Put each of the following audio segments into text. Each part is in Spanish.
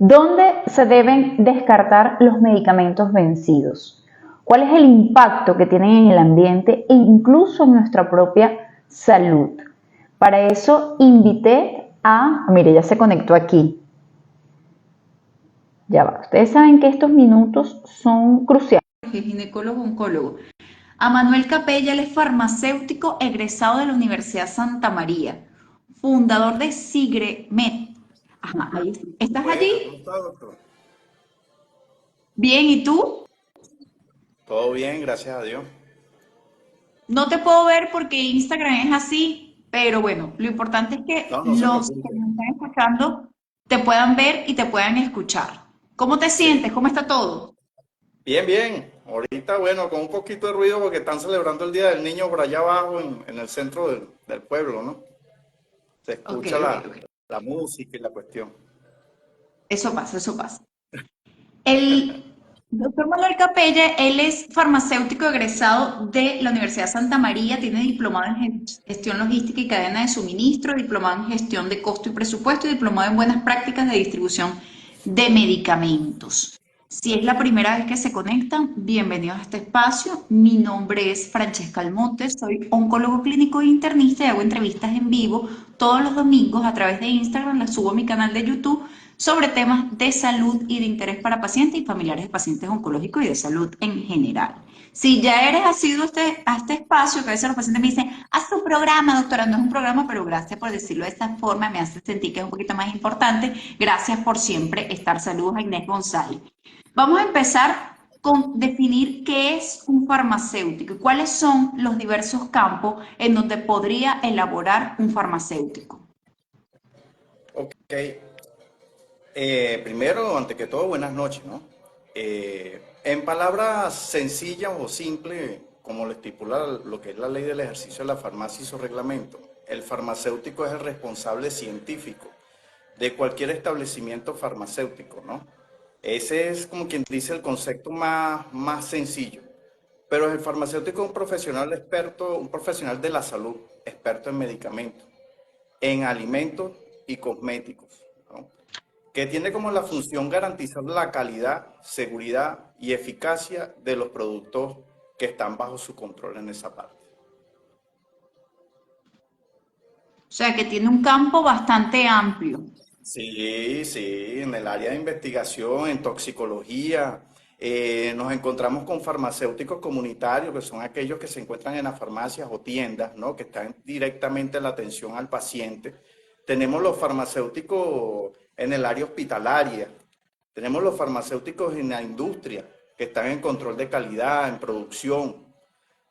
¿Dónde se deben descartar los medicamentos vencidos? ¿Cuál es el impacto que tienen en el ambiente e incluso en nuestra propia salud? Para eso invité mire, ya se conectó aquí. Ya va. Ustedes saben que estos minutos son cruciales. Ginecólogo oncólogo. A Manuel Capella, él es farmacéutico egresado de la Universidad Santa María, fundador de Sigremed. Ajá, ahí está. ¿Estás Buenas, ¿cómo allí? está, doctor? Bien, ¿y tú? Todo bien, gracias a Dios. No te puedo ver porque Instagram es así, pero bueno, lo importante es que No, no se los que preocupe. nos están escuchando te puedan ver y te puedan escuchar. ¿Cómo te sientes? Sí. ¿Cómo está todo? Bien, bien. Ahorita, bueno, con un poquito de ruido porque están celebrando el Día del Niño por allá abajo en el centro del pueblo, ¿no? Se Ok, escucha ok, la, ok. la música y la cuestión. Eso pasa, eso pasa. El doctor Manuel Capella, él es farmacéutico egresado de la Universidad Santa María, tiene diplomado en gestión logística y cadena de suministro, diplomado en gestión de costo y presupuesto y diplomado en buenas prácticas de distribución de medicamentos. Si es la primera vez que se conectan, bienvenidos a este espacio. Mi nombre es Francesca Almonte, soy oncólogo clínico e internista y hago entrevistas en vivo todos los domingos a través de Instagram, las subo a mi canal de YouTube sobre temas de salud y de interés para pacientes y familiares de pacientes oncológicos y de salud en general. Si ya eres asiduo a este espacio, que a veces los pacientes me dicen, haz tu programa, doctora, no es un programa, pero gracias por decirlo de esta forma, me hace sentir que es un poquito más importante. Gracias por siempre estar. Saludos a Inés González. Vamos a empezar con definir qué es un farmacéutico y cuáles son los diversos campos en donde podría elaborar un farmacéutico. Ok. Primero, ante que todo, buenas noches, ¿no? En palabras sencillas o simples, como lo estipula lo que es la ley del ejercicio de la farmacia y su reglamento, el farmacéutico es el responsable científico de cualquier establecimiento farmacéutico, ¿no? Ese es como quien dice el concepto más sencillo. Pero el farmacéutico es un profesional experto, un profesional de la salud, experto en medicamentos, en alimentos y cosméticos, ¿no? Que tiene como la función garantizar la calidad, seguridad y eficacia de los productos que están bajo su control en esa parte. O sea, que tiene un campo bastante amplio. Sí, sí, en el área de investigación, en toxicología, nos encontramos con farmacéuticos comunitarios, que son aquellos que se encuentran en las farmacias o tiendas, ¿no? Que están directamente en la atención al paciente. Tenemos los farmacéuticos en el área hospitalaria, tenemos los farmacéuticos en la industria, que están en control de calidad, en producción.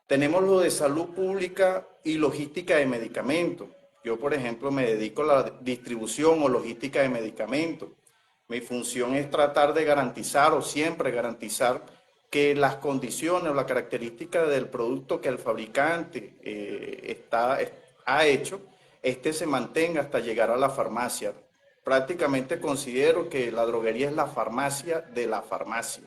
Tenemos lo de salud pública y logística de medicamentos. Yo, por ejemplo, me dedico a la distribución o logística de medicamentos. Mi función es tratar de garantizar o siempre garantizar que las condiciones o la característica del producto que el fabricante ha hecho, este se mantenga hasta llegar a la farmacia. Prácticamente considero que la droguería es la farmacia de la farmacia.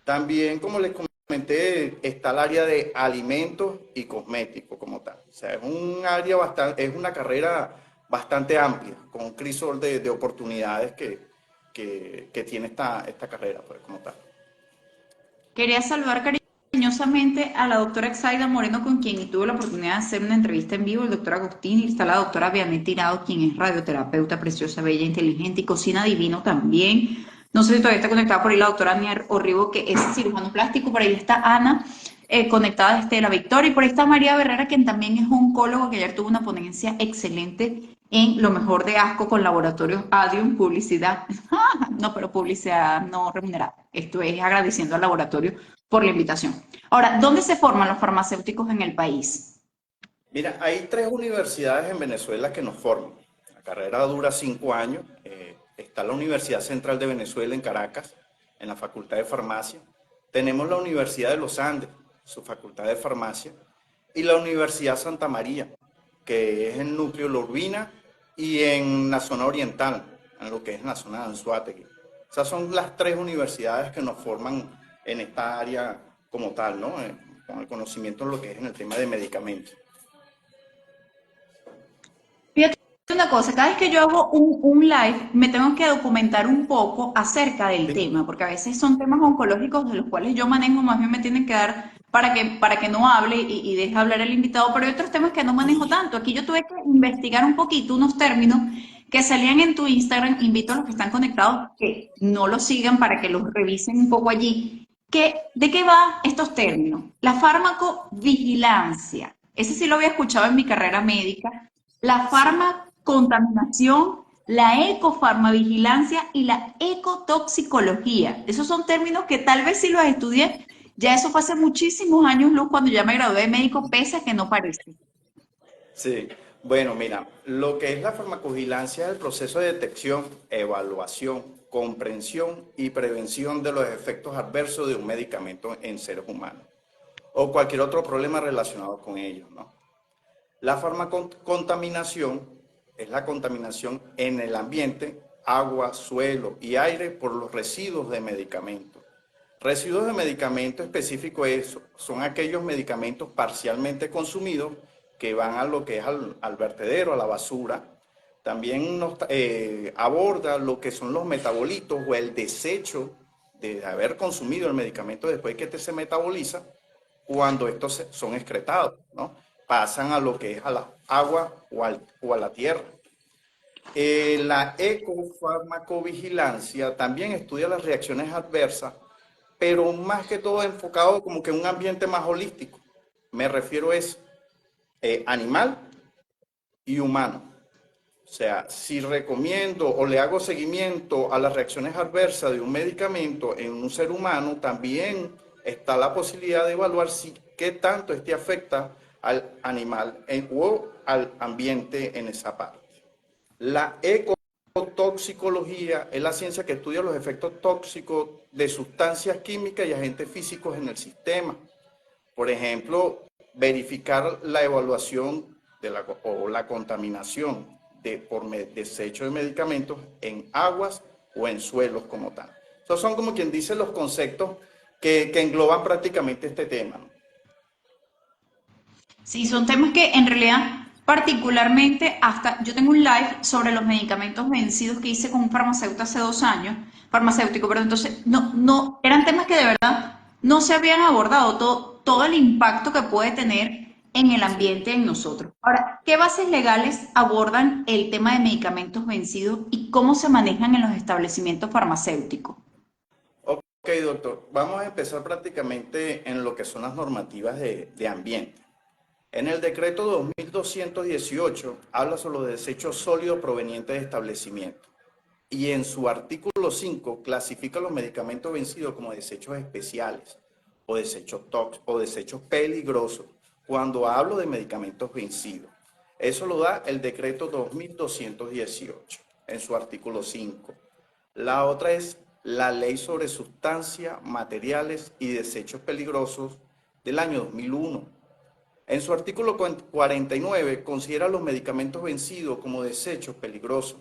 También, como les comenté, está el área de alimentos y cosméticos como tal. O sea, es un área bastante, es una carrera bastante amplia, con un crisol de oportunidades que tiene esta carrera, pues, como tal. Quería saludar cariñosamente a la doctora Exaida Moreno, con quien tuve la oportunidad de hacer una entrevista en vivo, el doctor Agustín, y está la doctora Vianey Tirado, quien es radioterapeuta, preciosa, bella, inteligente y cocina divino también. No sé si todavía está conectada por ahí la doctora Anier Orribo, que es cirujano plástico, por ahí está Ana, conectada desde La Victoria, y por ahí está María Herrera, quien también es oncólogo, que ayer tuvo una ponencia excelente en lo mejor de Asco con laboratorios Adium, publicidad, no, pero publicidad no remunerada. Esto es agradeciendo al laboratorio por la invitación. Ahora, ¿dónde se forman los farmacéuticos en el país? Mira, hay tres universidades en Venezuela que nos forman. La carrera dura 5 años. Está la Universidad Central de Venezuela en Caracas, en la Facultad de Farmacia. Tenemos la Universidad de los Andes, su Facultad de Farmacia, y la Universidad Santa María, que es en núcleo La Urbina y en la zona oriental, en lo que es la zona de Anzoátegui. Esas son las tres universidades que nos forman en esta área como tal, ¿no? Con el conocimiento en lo que es en el tema de medicamentos. una cosa, cada vez que yo hago un live, me tengo que documentar un poco acerca del Sí, tema, porque a veces son temas oncológicos de los cuales yo manejo, más bien me tienen que dar para que no hable y deje hablar el invitado, pero hay otros temas que no manejo tanto. Aquí yo tuve que investigar un poquito unos términos que salían en tu Instagram. Invito a los que están conectados que no los sigan para que los revisen un poco allí. ¿De qué va estos términos? La farmacovigilancia. Ese sí lo había escuchado en mi carrera médica. La sí. farmacontaminación, la ecofarmavigilancia y la ecotoxicología. Esos son términos que tal vez sí los estudié. Ya eso fue hace muchísimos años, Luz, cuando ya me gradué de médico, pese a que no parece. Sí, bueno, mira, lo que es la farmacovigilancia es el proceso de detección, evaluación, comprensión y prevención de los efectos adversos de un medicamento en seres humanos o cualquier otro problema relacionado con ellos, ¿no? La farmacocontaminación es la contaminación en el ambiente, agua, suelo y aire por los residuos de medicamentos. Residuos de medicamento específico son aquellos medicamentos parcialmente consumidos que van a lo que es al vertedero, a la basura. También aborda lo que son los metabolitos o el desecho de haber consumido el medicamento después que se metaboliza, cuando estos son excretados, ¿no? Pasan a lo que es a la agua o a la tierra. La ecofarmacovigilancia también estudia las reacciones adversas, pero más que todo enfocado como que en un ambiente más holístico. Me refiero es animal y humano. O sea, si recomiendo o le hago seguimiento a las reacciones adversas de un medicamento en un ser humano, también está la posibilidad de evaluar si qué tanto este afecta al animal o al ambiente en esa parte. La ecotoxicología es la ciencia que estudia los efectos tóxicos de sustancias químicas y agentes físicos en el sistema. Por ejemplo, verificar la evaluación o la contaminación por desecho de medicamentos en aguas o en suelos como tal. Esos son como quien dice los conceptos que engloban prácticamente este tema, ¿no? Sí, son temas que en realidad, particularmente, hasta yo tengo un live sobre los medicamentos vencidos que hice con un farmacéutico hace 2 años, farmacéutico, pero entonces eran temas que de verdad no se habían abordado, todo el impacto que puede tener en el Sí. ambiente, en nosotros. Ahora, ¿qué bases legales abordan el tema de medicamentos vencidos y cómo se manejan en los establecimientos farmacéuticos? Ok, doctor. Vamos a empezar prácticamente en lo que son las normativas de ambiente. En el decreto 2218 habla sobre los desechos sólidos provenientes de establecimientos y en su artículo 5 clasifica los medicamentos vencidos como desechos especiales o desechos tóxicos o desechos peligrosos cuando hablo de medicamentos vencidos. Eso lo da el decreto 2218 en su artículo 5. La otra es la ley sobre sustancias, materiales y desechos peligrosos del año 2001. En su artículo 49 considera los medicamentos vencidos como desechos peligrosos.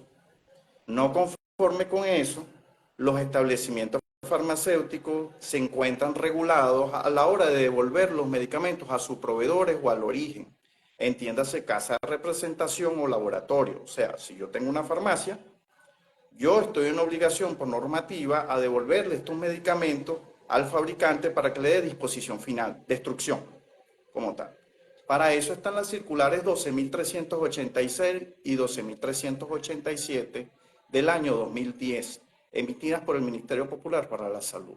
No conforme con eso, los establecimientos farmacéuticos se encuentran regulados a la hora de devolver los medicamentos a sus proveedores o al origen. Entiéndase casa de representación o laboratorio. O sea, si yo tengo una farmacia, yo estoy en obligación por normativa a devolverle estos medicamentos al fabricante para que le dé disposición final, destrucción como tal. Para eso están las circulares 12.386 y 12.387 del año 2010, emitidas por el Ministerio Popular para la Salud.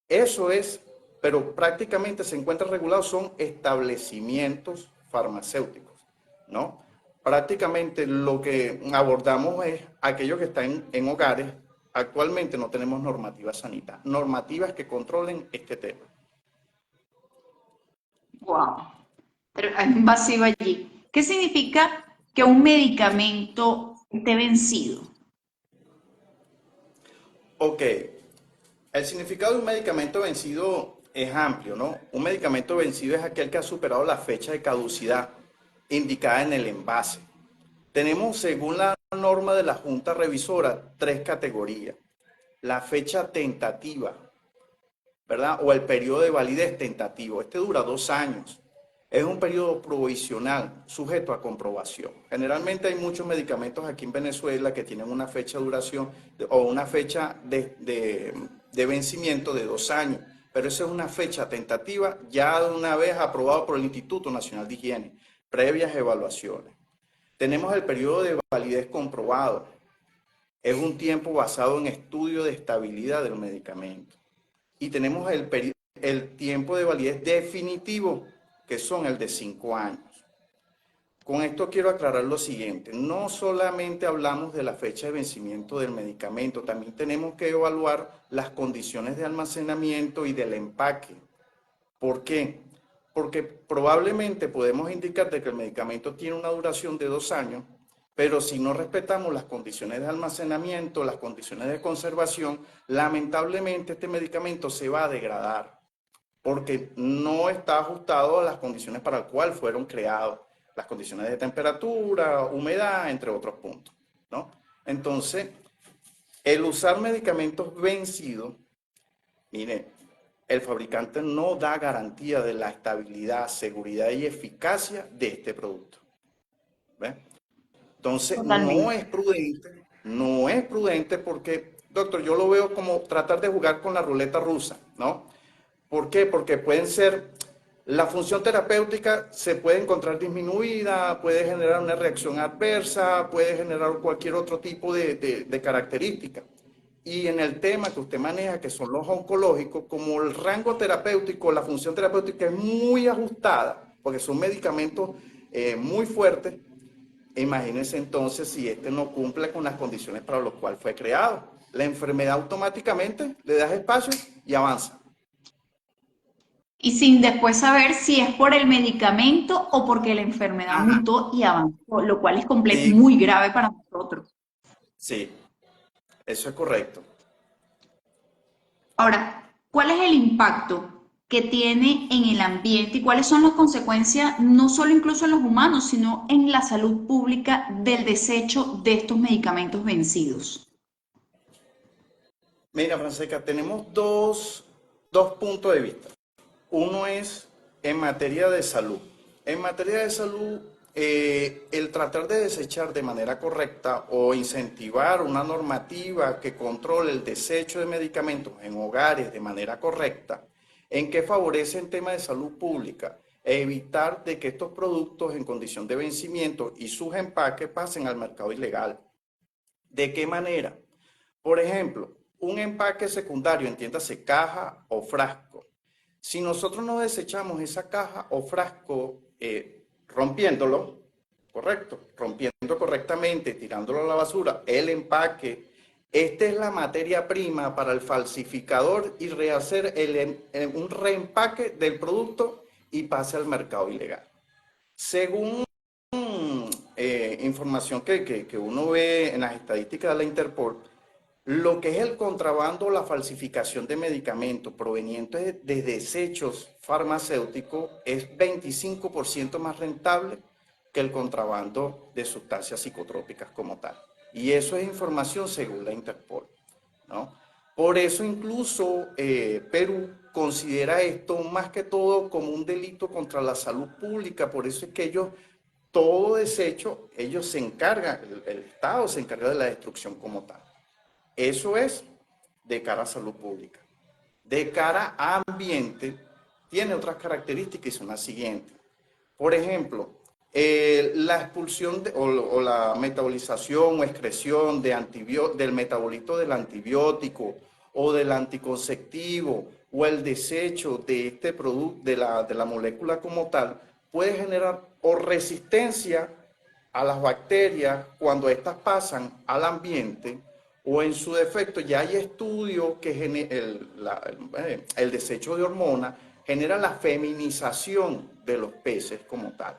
Eso es, pero prácticamente se encuentra regulado, son establecimientos farmacéuticos, ¿no? Prácticamente lo que abordamos es aquellos que están en hogares. Actualmente no tenemos normativas sanitarias, normativas que controlen este tema. Wow. Pero hay un vacío allí. ¿Qué significa que un medicamento esté vencido? Ok, el significado de un medicamento vencido es amplio, ¿no? Un medicamento vencido es aquel que ha superado la fecha de caducidad indicada en el envase. Tenemos, según la norma de la Junta Revisora, tres categorías. La fecha tentativa, ¿verdad? O el periodo de validez tentativo. Este dura 2 años. Es un periodo provisional, sujeto a comprobación. Generalmente hay muchos medicamentos aquí en Venezuela que tienen una fecha de duración o una fecha de vencimiento de 2 años, pero esa es una fecha tentativa ya de una vez aprobado por el Instituto Nacional de Higiene, previas evaluaciones. Tenemos el periodo de validez comprobado. Es un tiempo basado en estudio de estabilidad del medicamento. Y tenemos el tiempo de validez definitivo, que son el de 5 años. Con esto quiero aclarar lo siguiente, no solamente hablamos de la fecha de vencimiento del medicamento, también tenemos que evaluar las condiciones de almacenamiento y del empaque. ¿Por qué? Porque probablemente podemos indicar de que el medicamento tiene una duración de 2 años, pero si no respetamos las condiciones de almacenamiento, las condiciones de conservación, lamentablemente este medicamento se va a degradar, porque no está ajustado a las condiciones para las cuales fueron creados, las condiciones de temperatura, humedad, entre otros puntos, ¿no? Entonces, el usar medicamentos vencidos, mire, el fabricante no da garantía de la estabilidad, seguridad y eficacia de este producto. ¿Ve? Entonces, Totalmente. no es prudente porque, doctor, yo lo veo como tratar de jugar con la ruleta rusa, ¿no? ¿Por qué? Porque pueden ser, la función terapéutica se puede encontrar disminuida, puede generar una reacción adversa, puede generar cualquier otro tipo de característica. Y en el tema que usted maneja, que son los oncológicos, como el rango terapéutico, la función terapéutica es muy ajustada, porque son medicamentos muy fuertes, imagínense entonces si este no cumple con las condiciones para las cuales fue creado. La enfermedad automáticamente le das espacio y avanza. Y sin después saber si es por el medicamento o porque la enfermedad Ajá. mutó y avanzó, lo cual es Sí, muy grave para nosotros. sí, eso es correcto. Ahora, ¿cuál es el impacto que tiene en el ambiente y cuáles son las consecuencias, no solo incluso en los humanos, sino en la salud pública del desecho de estos medicamentos vencidos? Mira, Francesca, tenemos dos puntos de vista. Uno es en materia de salud. En materia de salud, el tratar de desechar de manera correcta o incentivar una normativa que controle el desecho de medicamentos en hogares de manera correcta, en que favorece en tema de salud pública, e evitar de que estos productos en condición de vencimiento y sus empaques pasen al mercado ilegal. ¿De qué manera? Por ejemplo, un empaque secundario, entiéndase caja o frasco. Si nosotros no desechamos esa caja o frasco rompiéndolo, correcto, rompiendo correctamente, tirándolo a la basura, el empaque, esta es la materia prima para el falsificador y rehacer un reempaque del producto y pase al mercado ilegal. Según información que uno ve en las estadísticas de la Interpol, lo que es el contrabando o la falsificación de medicamentos provenientes de desechos farmacéuticos es 25% más rentable que el contrabando de sustancias psicotrópicas como tal. Y eso es información según la Interpol, ¿no? Por eso incluso Perú considera esto más que todo como un delito contra la salud pública, por eso es que ellos, todo desecho, ellos se encargan, el Estado se encarga de la destrucción como tal. Eso es de cara a salud pública. De cara a ambiente, tiene otras características y son las siguientes. Por ejemplo, la expulsión o la metabolización o excreción del metabolito del antibiótico o del anticonceptivo o el desecho de este producto, de la molécula como tal, puede generar o resistencia a las bacterias cuando éstas pasan al ambiente, o en su defecto ya hay estudios que el desecho de hormonas genera la feminización de los peces como tal,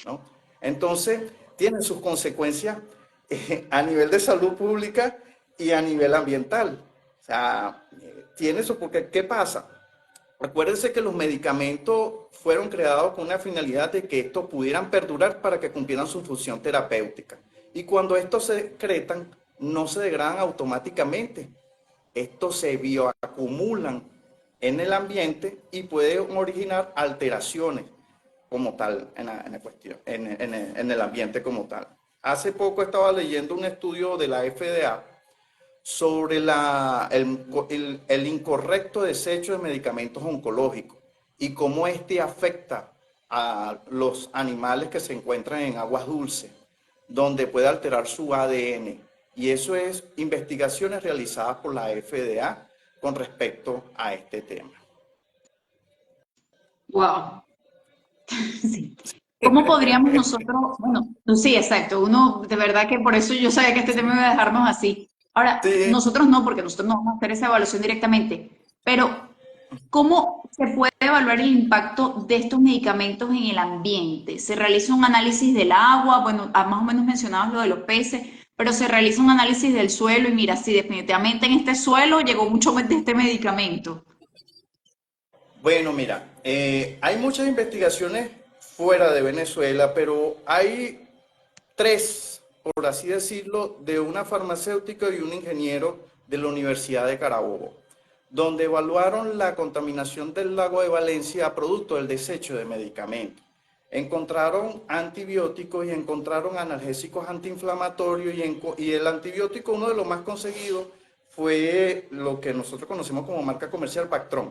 ¿no? Entonces, tiene sus consecuencias a nivel de salud pública y a nivel ambiental. O sea, tiene eso porque, ¿qué pasa? Acuérdense que los medicamentos fueron creados con una finalidad de que estos pudieran perdurar para que cumplieran su función terapéutica. Y cuando estos se excretan, no se degradan automáticamente. Estos se bioacumulan en el ambiente y pueden originar alteraciones como tal en la cuestión, en el ambiente como tal. Hace poco estaba leyendo un estudio de la FDA sobre el incorrecto desecho de medicamentos oncológicos y cómo este afecta a los animales que se encuentran en aguas dulces, donde puede alterar su ADN. Y eso es investigaciones realizadas por la FDA con respecto a este tema. Wow. Sí. ¿Cómo podríamos nosotros, bueno, sí, exacto, uno, de verdad que por eso yo sabía que este tema iba a dejarnos así. Ahora, Sí, nosotros no, porque nosotros no vamos a hacer esa evaluación directamente, pero ¿cómo se puede evaluar el impacto de estos medicamentos en el ambiente? ¿Se realiza un análisis del agua? Bueno, más o menos mencionabas lo de los peces, pero se realiza un análisis del suelo y mira, si definitivamente en este suelo llegó mucho de este medicamento. bueno, mira, hay muchas investigaciones fuera de Venezuela, pero hay tres, por así decirlo, de una farmacéutica y un ingeniero de la Universidad de Carabobo, donde evaluaron la contaminación del lago de Valencia producto del desecho de medicamentos. Encontraron antibióticos y encontraron analgésicos antiinflamatorios y el antibiótico, uno de los más conseguidos, fue lo que nosotros conocemos como marca comercial Bactron,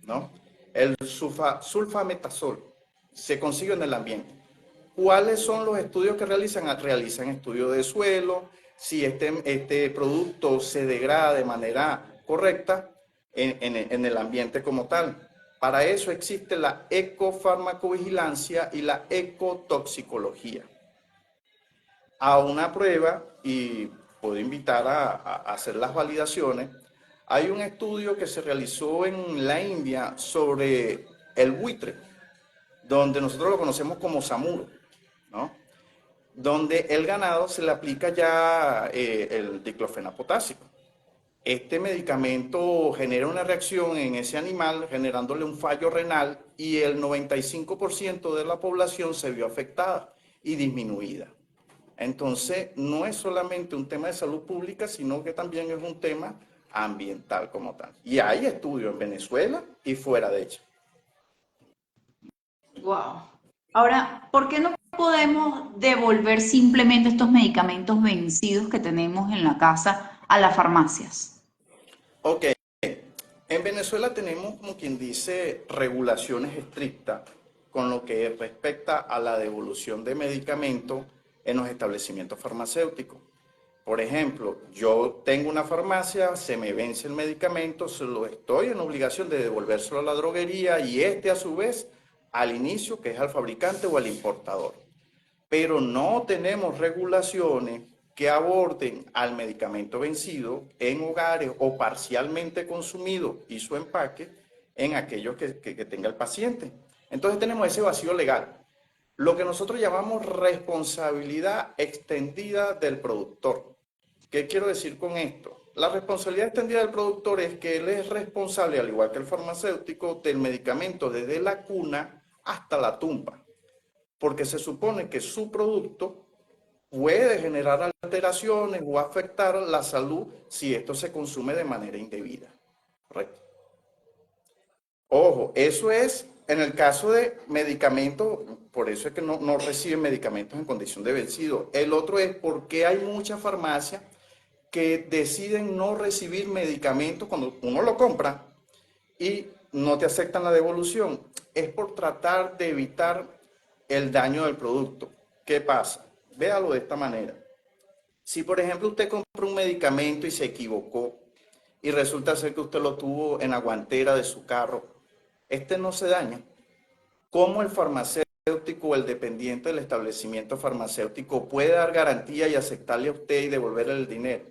¿no? El sulfametazol se consigue en el ambiente. ¿Cuáles son los estudios que realizan? Realizan estudios de suelo, si este producto se degrada de manera correcta en el ambiente como tal. Para eso existe la ecofarmacovigilancia y la ecotoxicología. A una prueba, y puedo invitar a hacer las validaciones, hay un estudio que se realizó en la India sobre el buitre, donde nosotros lo conocemos como samuro, ¿no? Donde el ganado se le aplica ya el diclofenac potásico. Este medicamento genera una reacción en ese animal, generándole un fallo renal y el 95% de la población se vio afectada y disminuida. Entonces, no es solamente un tema de salud pública, sino que también es un tema ambiental como tal. Y hay estudios en Venezuela y fuera de ella. Wow. Ahora, ¿por qué no podemos devolver simplemente estos medicamentos vencidos que tenemos en la casa a las farmacias? Ok, en Venezuela tenemos, como quien dice, regulaciones estrictas con lo que respecta a la devolución de medicamentos en los establecimientos farmacéuticos. Por ejemplo, yo tengo una farmacia, se me vence el medicamento, se lo estoy en obligación de devolvérselo a la droguería y a su vez al inicio, que es al fabricante o al importador. Pero no tenemos regulaciones que aborden al medicamento vencido en hogares o parcialmente consumido y su empaque en aquellos que tenga el paciente. Entonces tenemos ese vacío legal, lo que nosotros llamamos responsabilidad extendida del productor. ¿Qué quiero decir con esto? La responsabilidad extendida del productor es que él es responsable, al igual que el farmacéutico, del medicamento desde la cuna hasta la tumba, porque se supone que su producto puede generar alteraciones o afectar la salud si esto se consume de manera indebida. Correcto. Ojo, eso es en el caso de medicamentos, por eso es que no reciben medicamentos en condición de vencido. El otro es porque hay muchas farmacias que deciden no recibir medicamentos cuando uno lo compra y no te aceptan la devolución. Es por tratar de evitar el daño del producto. ¿Qué pasa? Véalo de esta manera. Si, por ejemplo, usted compra un medicamento y se equivocó y resulta ser que usted lo tuvo en la guantera de su carro, este no se daña. ¿Cómo el farmacéutico o el dependiente del establecimiento farmacéutico puede dar garantía y aceptarle a usted y devolverle el dinero?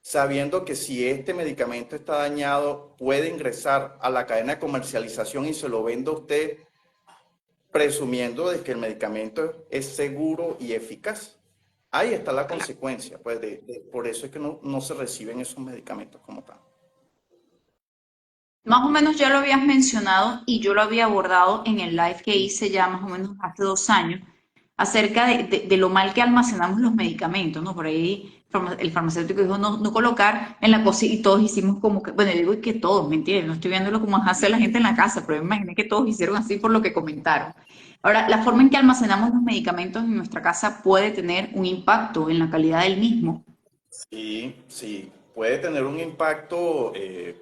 Sabiendo que si este medicamento está dañado, puede ingresar a la cadena de comercialización y se lo vende a usted presumiendo de que el medicamento es seguro y eficaz. Ahí está la consecuencia, pues por eso es que no se reciben esos medicamentos como tal. Más o menos ya lo habías mencionado y yo lo había abordado en el live que hice ya más o menos hace 2 años acerca de lo mal que almacenamos los medicamentos, ¿no? Por ahí el farmacéutico dijo no colocar en la cocina y todos hicimos como que, bueno, digo que todos, mentira, no estoy viéndolo como hace la gente en la casa, pero me imaginé que todos hicieron así por lo que comentaron. Ahora, la forma en que almacenamos los medicamentos en nuestra casa puede tener un impacto en la calidad del mismo. Sí, sí, puede tener un impacto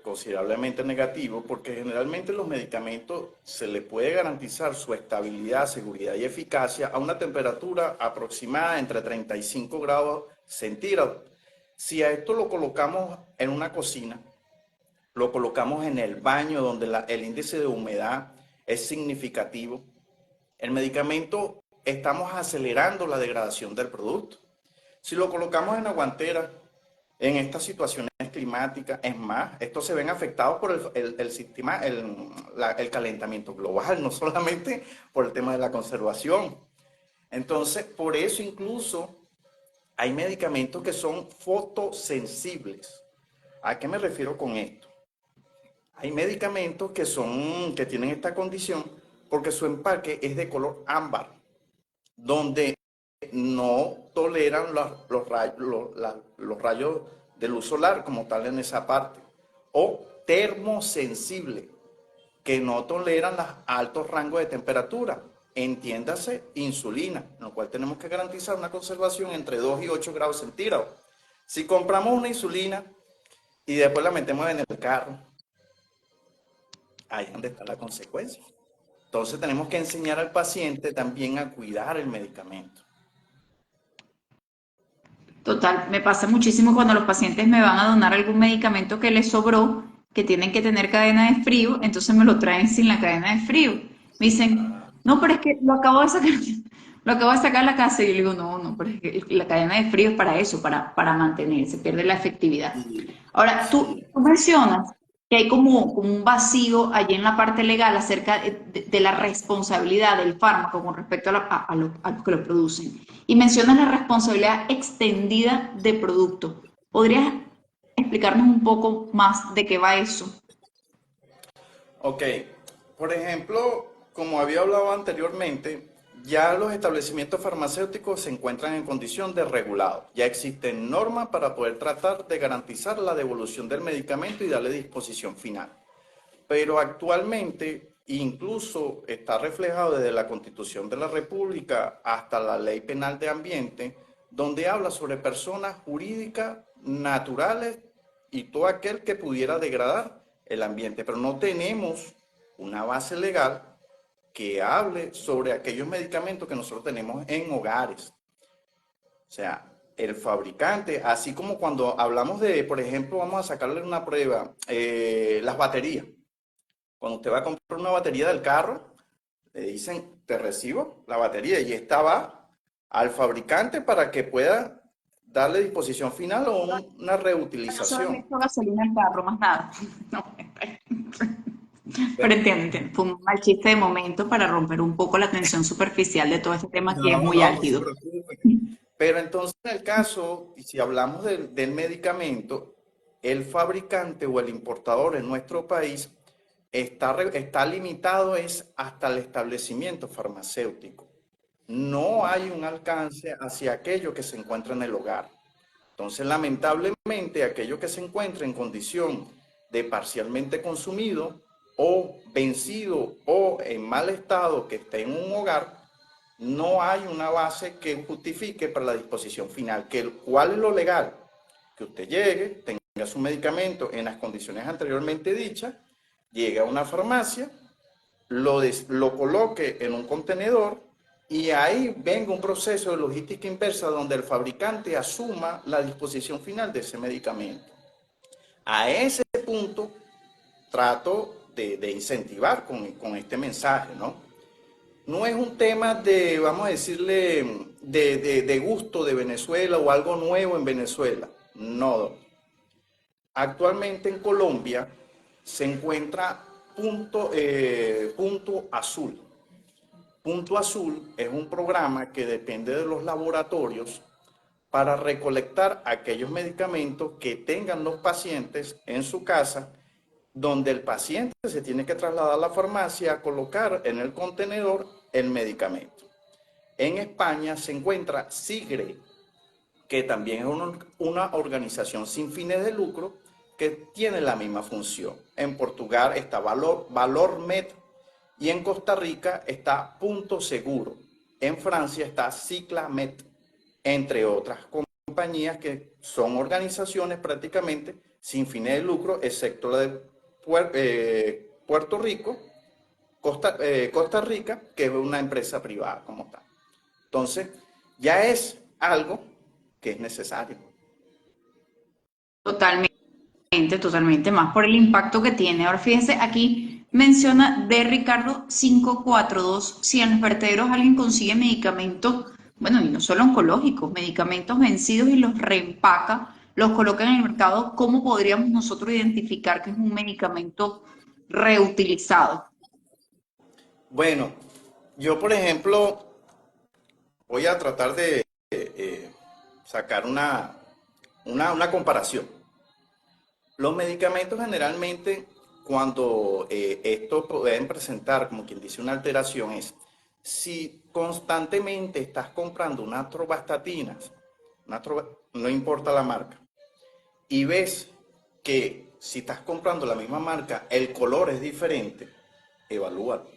considerablemente negativo porque generalmente los medicamentos se le puede garantizar su estabilidad, seguridad y eficacia a una temperatura aproximada entre 35 grados centígrados. Si a esto lo colocamos en una cocina, lo colocamos en el baño donde el índice de humedad es significativo, el medicamento estamos acelerando la degradación del producto. Si lo colocamos en la guantera, en estas situaciones climáticas, es más, estos se ven afectados por el sistema, el calentamiento global, no solamente por el tema de la conservación. Entonces, por eso incluso hay medicamentos que son fotosensibles. ¿A qué me refiero con esto? Hay medicamentos que tienen esta condición porque su empaque es de color ámbar, donde no toleran los rayos de luz solar como tal en esa parte, o termosensible, que no toleran los altos rangos de temperatura, entiéndase insulina, en lo cual tenemos que garantizar una conservación entre 2 y 8 grados centígrados. Si compramos una insulina y después la metemos en el carro, ahí es donde está la consecuencia. Entonces tenemos que enseñar al paciente también a cuidar el medicamento. Total, me pasa muchísimo cuando los pacientes me van a donar algún medicamento que les sobró, que tienen que tener cadena de frío, entonces me lo traen sin la cadena de frío. Me dicen, no, pero es que lo acabo de sacar, lo acabo de sacar de la casa. Y yo le digo, no, no, pero es que la cadena de frío es para eso, para mantenerse, pierde la efectividad. Y Ahora, sí, tú mencionas que hay como un vacío allí en la parte legal acerca de la responsabilidad del fármaco con respecto a los que lo producen. Y mencionas la responsabilidad extendida de producto. ¿Podrías explicarnos un poco más de qué va eso? ok. Por ejemplo, como había hablado anteriormente, ya los establecimientos farmacéuticos se encuentran en condición de regulado. Ya existen normas para poder tratar de garantizar la devolución del medicamento y darle disposición final. Pero actualmente incluso está reflejado desde la Constitución de la República hasta la Ley Penal de Ambiente, donde habla sobre personas jurídicas naturales y todo aquel que pudiera degradar el ambiente, pero no tenemos una base legal que hable sobre aquellos medicamentos que nosotros tenemos en hogares. O sea, el fabricante, así como cuando hablamos de, por ejemplo, vamos a sacarle una prueba, las baterías. Cuando usted va a comprar una batería del carro, le dicen, te recibo la batería y esta va al fabricante para que pueda darle disposición final o una Yo solo le reutilización. echo gasolina al carro, más nada. No, pero Pero, entiendo, entiendo. Fue un mal chiste de momento para romper un poco la tensión superficial de todo este tema que es no, muy no, no se álgido. preocupe. Pero entonces en el caso, y si hablamos del medicamento, el fabricante o el importador en nuestro país está limitado es hasta el establecimiento farmacéutico. No hay un alcance hacia aquello que se encuentra en el hogar. Entonces, lamentablemente, aquello que se encuentra en condición de parcialmente consumido o vencido o en mal estado que esté en un hogar, no hay una base que justifique para la disposición final. ¿Cuál es lo legal? Que usted llegue, tenga su medicamento en las condiciones anteriormente dichas, llegue a una farmacia, lo coloque en un contenedor y ahí venga un proceso de logística inversa donde el fabricante asuma la disposición final de ese medicamento. A ese punto trato de incentivar con este mensaje, ¿no? No es un tema de, vamos a decirle, de gusto de Venezuela o algo nuevo en Venezuela. No. Actualmente en Colombia se encuentra Punto Azul. Punto Azul es un programa que depende de los laboratorios para recolectar aquellos medicamentos que tengan los pacientes en su casa, donde el paciente se tiene que trasladar a la farmacia a colocar en el contenedor el medicamento. En España se encuentra SIGRE, que también es una organización sin fines de lucro que tiene la misma función. En Portugal está Valormed y en Costa Rica está Punto Seguro. En Francia está Cyclamed, entre otras compañías que son organizaciones prácticamente sin fines de lucro, excepto la de Puerto Rico, Costa Rica, que es una empresa privada como tal. Entonces, ya es algo que es necesario. Totalmente, totalmente, más por el impacto que tiene. Ahora fíjense, aquí menciona de Ricardo 542, si en los vertederos alguien consigue medicamentos, bueno, y no solo oncológicos, medicamentos vencidos y los reempaca, los coloca en el mercado, ¿cómo podríamos nosotros identificar que es un medicamento reutilizado? Bueno, yo por ejemplo voy a tratar de sacar una comparación. Los medicamentos generalmente, cuando estos pueden presentar, como quien dice, una alteración, es si constantemente estás comprando una atorvastatina, no importa la marca, y ves que si estás comprando la misma marca, el color es diferente, evalúalo.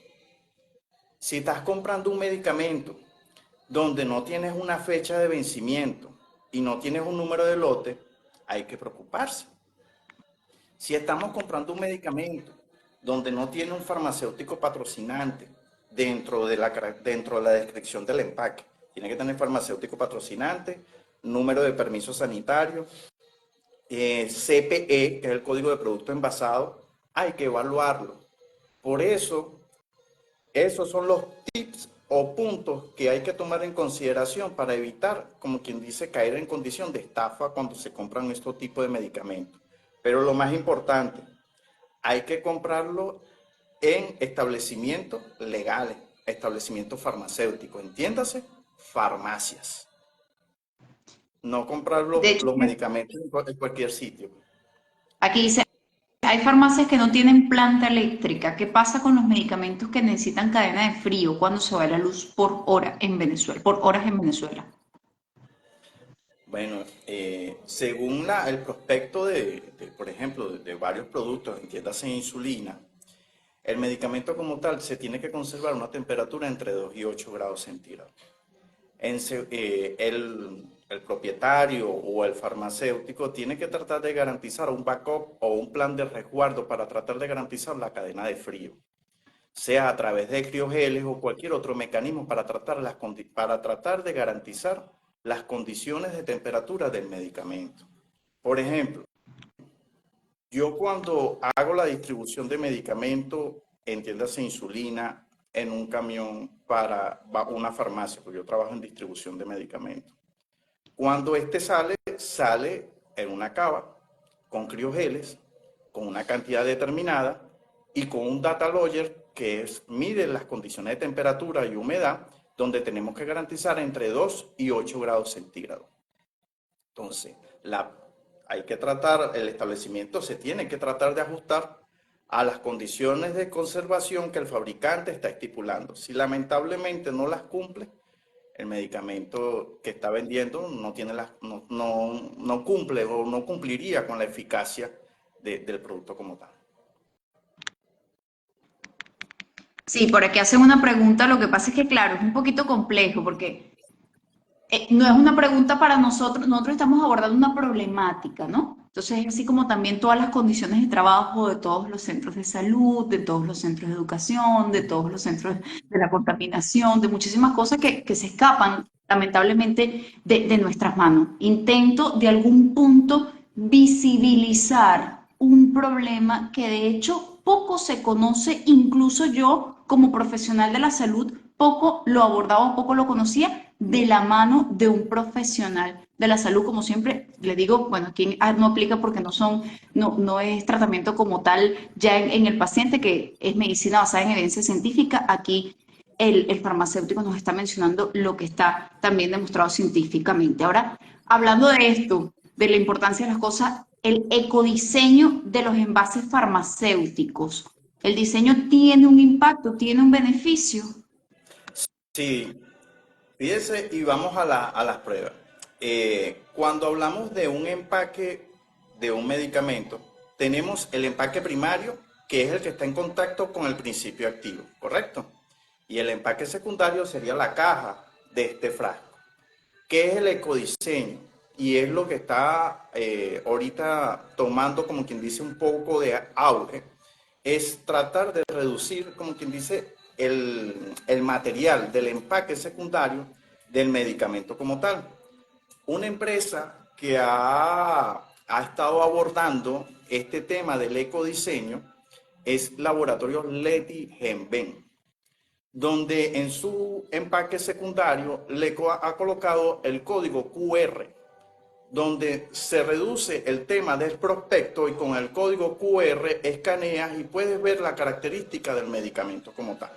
Si estás comprando un medicamento donde no tienes una fecha de vencimiento y no tienes un número de lote, hay que preocuparse. Si estamos comprando un medicamento donde no tiene un farmacéutico patrocinante dentro de la descripción del empaque, tiene que tener farmacéutico patrocinante, número de permiso sanitario, CPE, que es el Código de Producto Envasado, hay que evaluarlo. Por eso, esos son los tips o puntos que hay que tomar en consideración para evitar, como quien dice, caer en condición de estafa cuando se compran estos tipos de medicamentos. Pero lo más importante, hay que comprarlo en establecimientos legales, establecimientos farmacéuticos, entiéndase, farmacias. No comprar De hecho, los medicamentos en cualquier sitio. aquí dice, hay farmacias que no tienen planta eléctrica. ¿Qué pasa con los medicamentos que necesitan cadena de frío cuando se va la luz por hora en Venezuela, por horas en Venezuela? Bueno, según el prospecto por ejemplo, de varios productos, entiéndase insulina, el medicamento como tal se tiene que conservar a una temperatura entre 2 y 8 grados centígrados. El propietario o el farmacéutico tiene que tratar de garantizar un backup o un plan de resguardo para tratar de garantizar la cadena de frío, sea a través de criogeles o cualquier otro mecanismo para tratar de garantizar las condiciones de temperatura del medicamento. Por ejemplo, yo cuando hago la distribución de medicamento, entiéndase insulina, en un camión para una farmacia, porque yo trabajo en distribución de medicamentos. Cuando este sale en una cava, con criogeles, con una cantidad determinada y con un data logger mide las condiciones de temperatura y humedad, donde tenemos que garantizar entre 2 y 8 grados centígrados. Entonces, el establecimiento se tiene que tratar de ajustar a las condiciones de conservación que el fabricante está estipulando. Si lamentablemente no las cumple, el medicamento que está vendiendo no cumple o no cumpliría con la eficacia del producto como tal. Sí, por aquí hacen una pregunta, lo que pasa es que, claro, es un poquito complejo porque no es una pregunta para nosotros estamos abordando una problemática, ¿no? Entonces es así como también todas las condiciones de trabajo de todos los centros de salud, de todos los centros de educación, de todos los centros de la contaminación, de muchísimas cosas que se escapan lamentablemente de nuestras manos. Intento de algún punto visibilizar un problema que de hecho poco se conoce, incluso yo como profesional de la salud, poco lo abordaba, poco lo conocía de la mano de un profesional de la salud, como siempre le digo, bueno, aquí no aplica porque no es tratamiento como tal ya en el paciente, que es medicina basada en evidencia científica. Aquí el farmacéutico nos está mencionando lo que está también demostrado científicamente. Ahora, hablando de esto, de la importancia de las cosas, el ecodiseño de los envases farmacéuticos. El diseño tiene un impacto, tiene un beneficio. Sí, fíjese y vamos a las pruebas. Cuando hablamos de un empaque de un medicamento, tenemos el empaque primario que es el que está en contacto con el principio activo, ¿correcto? Y el empaque secundario sería la caja de este frasco. ¿Qué es el ecodiseño? Y es lo que está ahorita tomando, como quien dice, un poco de auge, es tratar de reducir, como quien dice, el material del empaque secundario del medicamento como tal. Una empresa que ha estado abordando este tema del ecodiseño es Laboratorio Leti Genven, donde en su empaque secundario le ha colocado el código QR, donde se reduce el tema del prospecto y con el código QR escaneas y puedes ver la característica del medicamento como tal.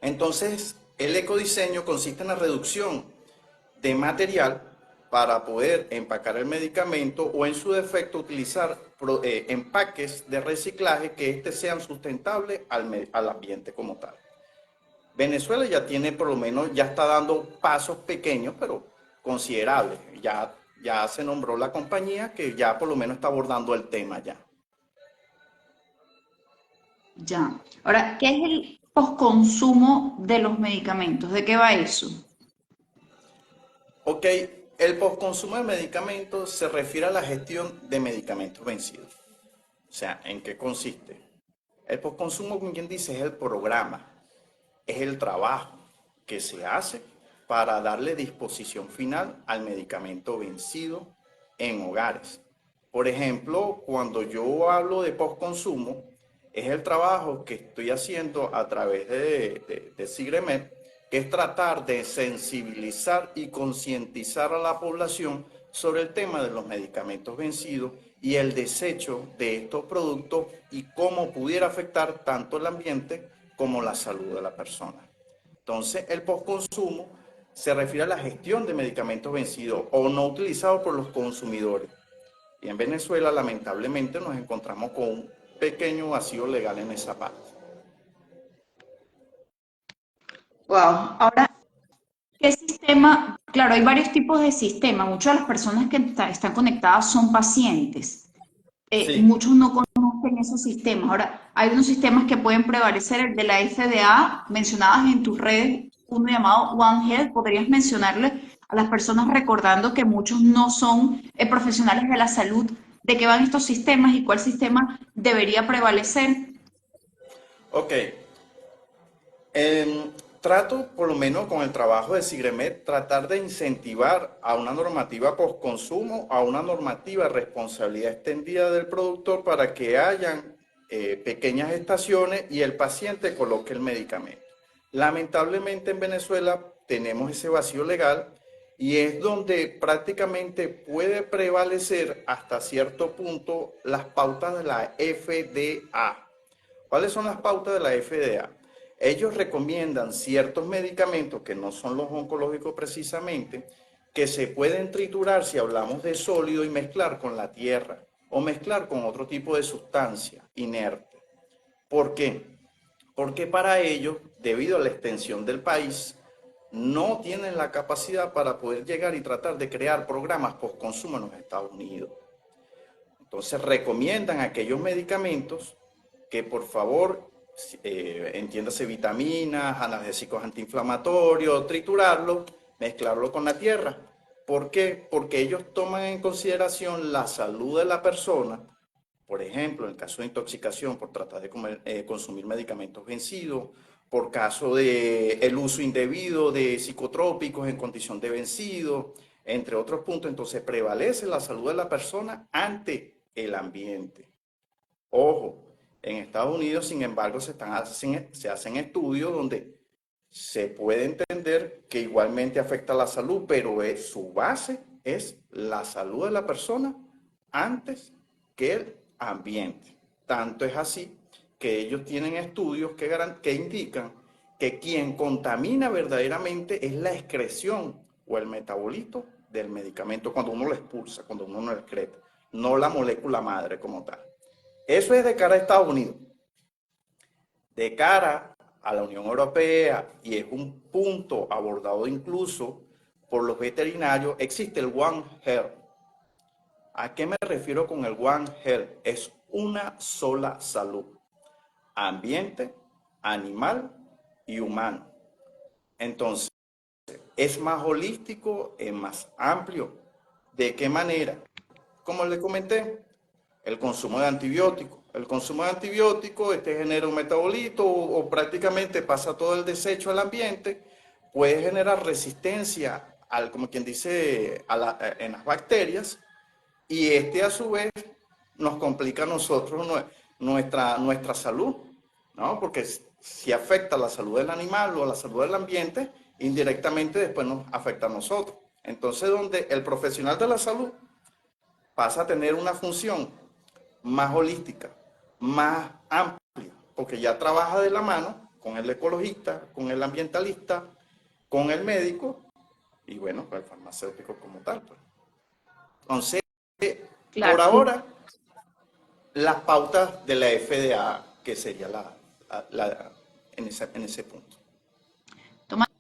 Entonces, el ecodiseño consiste en la reducción de material para poder empacar el medicamento o en su defecto utilizar empaques de reciclaje que sean sustentables al ambiente como tal. Venezuela ya tiene por lo menos, ya está dando pasos pequeños, pero considerables. Ya se nombró la compañía que ya por lo menos está abordando el tema ya. Ya. Ahora, ¿qué es el posconsumo de los medicamentos? ¿De qué va eso? Ok, el postconsumo de medicamentos se refiere a la gestión de medicamentos vencidos. O sea, ¿en qué consiste? El postconsumo, como quien dice, es el programa, es el trabajo que se hace para darle disposición final al medicamento vencido en hogares. Por ejemplo, cuando yo hablo de postconsumo, es el trabajo que estoy haciendo a través de Sigremed, que es tratar de sensibilizar y concientizar a la población sobre el tema de los medicamentos vencidos y el desecho de estos productos y cómo pudiera afectar tanto el ambiente como la salud de la persona. Entonces, el postconsumo se refiere a la gestión de medicamentos vencidos o no utilizados por los consumidores. Y en Venezuela, lamentablemente, nos encontramos con un pequeño vacío legal en esa parte. Wow. Ahora, ¿qué sistema? Claro, hay varios tipos de sistemas. Muchas de las personas que están conectadas son pacientes. Sí, Muchos no conocen esos sistemas. Ahora, hay unos sistemas que pueden prevalecer, el de la FDA, mencionabas en tus redes, uno llamado One Health. ¿Podrías mencionarle a las personas recordando que muchos no son profesionales de la salud, de qué van estos sistemas y cuál sistema debería prevalecer? ok. Eh, Trato, por lo menos con el trabajo de Sigremed, tratar de incentivar a una normativa postconsumo, a una normativa de responsabilidad extendida del productor para que hayan pequeñas estaciones y el paciente coloque el medicamento. Lamentablemente en Venezuela tenemos ese vacío legal y es donde prácticamente puede prevalecer hasta cierto punto las pautas de la FDA. ¿Cuáles son las pautas de la FDA? Ellos recomiendan ciertos medicamentos que no son los oncológicos precisamente, que se pueden triturar si hablamos de sólido y mezclar con la tierra o mezclar con otro tipo de sustancia inerte. ¿Por qué? Porque para ellos, debido a la extensión del país, no tienen la capacidad para poder llegar y tratar de crear programas post-consumo en los Estados Unidos. Entonces recomiendan aquellos medicamentos que por favor, entiéndase vitaminas, analgésicos antiinflamatorios, triturarlo, mezclarlo con la tierra. ¿Por qué? Porque ellos toman en consideración la salud de la persona. Por ejemplo, en el caso de intoxicación por tratar de consumir medicamentos vencidos, por caso de el uso indebido de psicotrópicos en condición de vencido, entre otros puntos. Entonces prevalece la salud de la persona ante el ambiente. Ojo, en Estados Unidos, sin embargo, se hacen estudios donde se puede entender que igualmente afecta a la salud, pero su base es la salud de la persona antes que el ambiente. Tanto es así que ellos tienen estudios que indican que quien contamina verdaderamente es la excreción o el metabolito del medicamento cuando uno lo expulsa, cuando uno lo excreta, no la molécula madre como tal. Eso es de cara a Estados Unidos. De cara a la Unión Europea, y es un punto abordado incluso por los veterinarios, existe el One Health. ¿A qué me refiero con el One Health? Es una sola salud. ambiente, animal y humano. Entonces, es más holístico, es más amplio. ¿De qué manera? Como le comenté, el consumo de antibióticos. El consumo de antibióticos, este genera un metabolito o prácticamente pasa todo el desecho al ambiente, puede generar resistencia, como quien dice, en las bacterias, y este a su vez nos complica a nosotros nuestra salud, ¿no? Porque si afecta la salud del animal o la salud del ambiente, indirectamente después nos afecta a nosotros. Entonces, donde el profesional de la salud pasa a tener una función más holística, más amplia, porque ya trabaja de la mano con el ecologista, con el ambientalista, con el médico y bueno, con el farmacéutico como tal, pues. Entonces, por Claro. ahora, las pautas de la FDA, que sería en ese punto. Tomando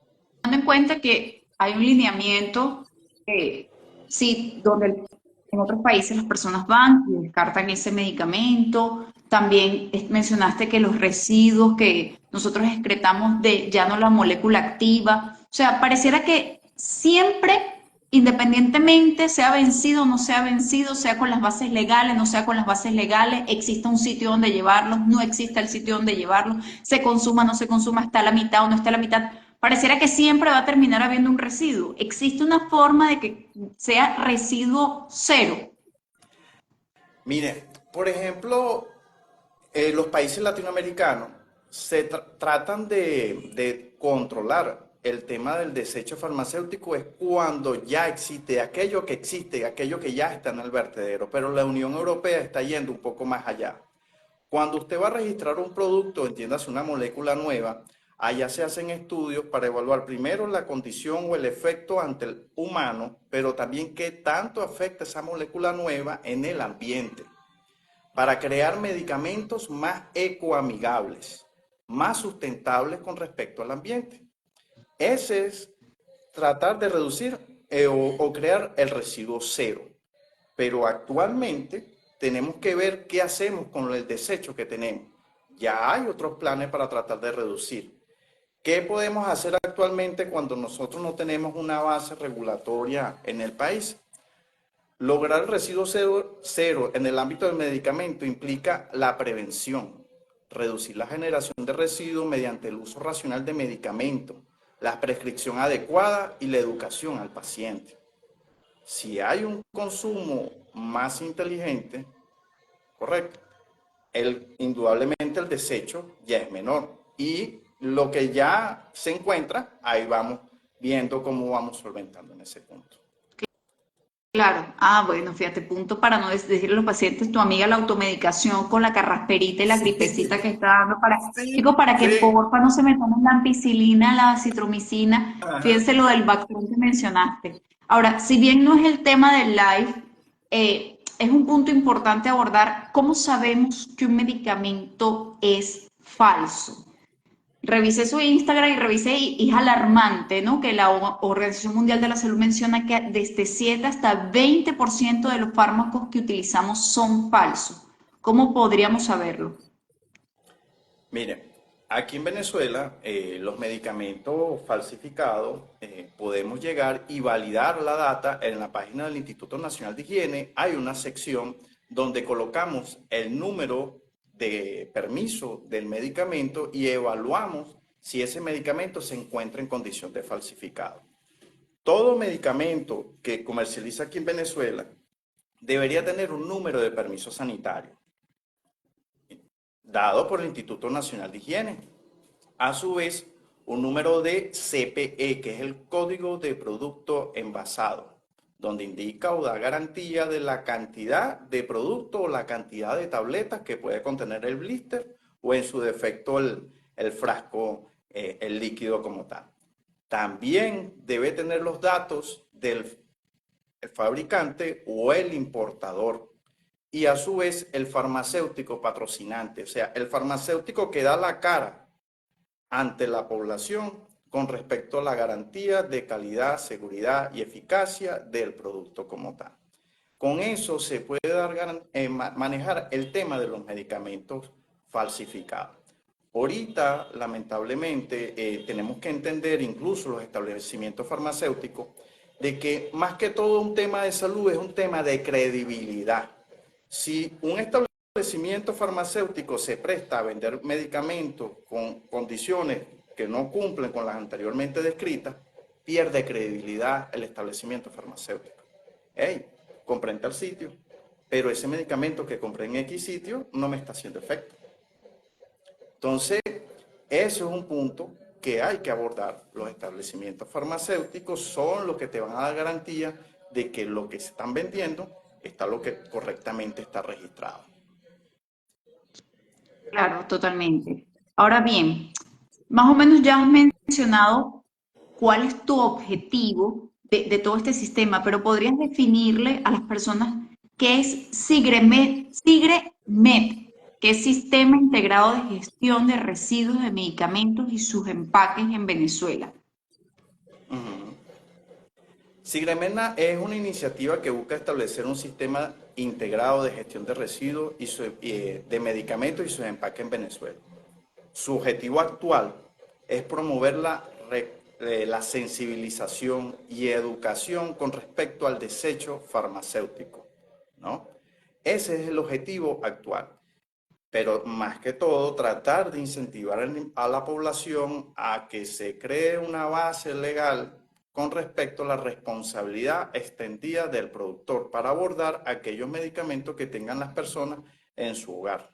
en cuenta que hay un lineamiento que sí, donde en otros países las personas van y descartan ese medicamento. También mencionaste que los residuos que nosotros excretamos de ya no la molécula activa. O sea, pareciera que siempre, independientemente sea vencido o no sea vencido, sea con las bases legales, no sea con las bases legales, exista un sitio donde llevarlos, no exista el sitio donde llevarlos, se consuma, no se consuma, está a la mitad o no está a la mitad. Pareciera que siempre va a terminar habiendo un residuo. ¿Existe una forma de que sea residuo cero? Mire, por ejemplo, los países latinoamericanos tratan de controlar el tema del desecho farmacéutico es cuando ya existe, aquello que ya está en el vertedero, pero la Unión Europea está yendo un poco más allá. Cuando usted va a registrar un producto, entiéndase una molécula nueva, allá se hacen estudios para evaluar primero la condición o el efecto ante el humano, pero también qué tanto afecta esa molécula nueva en el ambiente, para crear medicamentos más ecoamigables, más sustentables con respecto al ambiente. Ese es tratar de reducir o crear el residuo cero. Pero actualmente tenemos que ver qué hacemos con el desecho que tenemos. Ya hay otros planes para tratar de reducir. ¿Qué podemos hacer actualmente cuando nosotros no tenemos una base regulatoria en el país? Lograr el residuo cero en el ámbito del medicamento implica la prevención, reducir la generación de residuos mediante el uso racional de medicamentos, la prescripción adecuada y la educación al paciente. Si hay un consumo más inteligente, correcto, indudablemente el desecho ya es menor. Y lo que ya se encuentra, ahí vamos viendo cómo vamos solventando en ese punto. Claro, bueno, fíjate, punto para no decirle a los pacientes, tu amiga la automedicación con la carrasperita y la gripecita que está dando chicos, Sí, para que sí. porfa no se me tomen la ampicilina, la citromicina, Ajá. fíjense lo del Bactron que mencionaste. Ahora, si bien no es el tema del live, es un punto importante abordar cómo sabemos que un medicamento es falso. Revisé su Instagram y revisé y es alarmante, ¿no? Que la Organización Mundial de la Salud menciona que desde 7 hasta 20% de los fármacos que utilizamos son falsos. ¿Cómo podríamos saberlo? Mire, aquí en Venezuela, los medicamentos falsificados, podemos llegar y validar la data en la página del Instituto Nacional de Higiene. Hay una sección donde colocamos el número de permiso del medicamento y evaluamos si ese medicamento se encuentra en condición de falsificado. Todo medicamento que comercializa aquí en Venezuela debería tener un número de permiso sanitario dado por el Instituto Nacional de Higiene. A su vez, un número de CPE, que es el Código de Producto Envasado, donde indica o da garantía de la cantidad de producto o la cantidad de tabletas que puede contener el blister o en su defecto el frasco, el líquido como tal. También debe tener los datos del fabricante o el importador y a su vez el farmacéutico patrocinante, o sea, el farmacéutico que da la cara ante la población con respecto a la garantía de calidad, seguridad y eficacia del producto como tal. Con eso se puede manejar el tema de los medicamentos falsificados. Ahorita, lamentablemente, tenemos que entender, incluso los establecimientos farmacéuticos, de que más que todo un tema de salud es un tema de credibilidad. Si un establecimiento farmacéutico se presta a vender medicamentos con condiciones que no cumplen con las anteriormente descritas, pierde credibilidad el establecimiento farmacéutico. Hey, compré en tal sitio, pero ese medicamento que compré en X sitio no me está haciendo efecto. Entonces, eso es un punto que hay que abordar. Los establecimientos farmacéuticos son los que te van a dar garantía de que lo que se están vendiendo está lo que correctamente está registrado. Claro, totalmente. Ahora bien, más o menos ya has mencionado cuál es tu objetivo de todo este sistema, pero podrías definirle a las personas qué es SIGREMED, que es Sistema Integrado de Gestión de Residuos de Medicamentos y sus empaques en Venezuela. Uh-huh. Sigremena es una iniciativa que busca establecer un sistema integrado de gestión de residuos de medicamentos y sus empaques en Venezuela. Su objetivo actual es promover la sensibilización y educación con respecto al desecho farmacéutico, ¿no? Ese es el objetivo actual. Pero más que todo, tratar de incentivar a la población a que se cree una base legal con respecto a la responsabilidad extendida del productor para abordar aquellos medicamentos que tengan las personas en su hogar.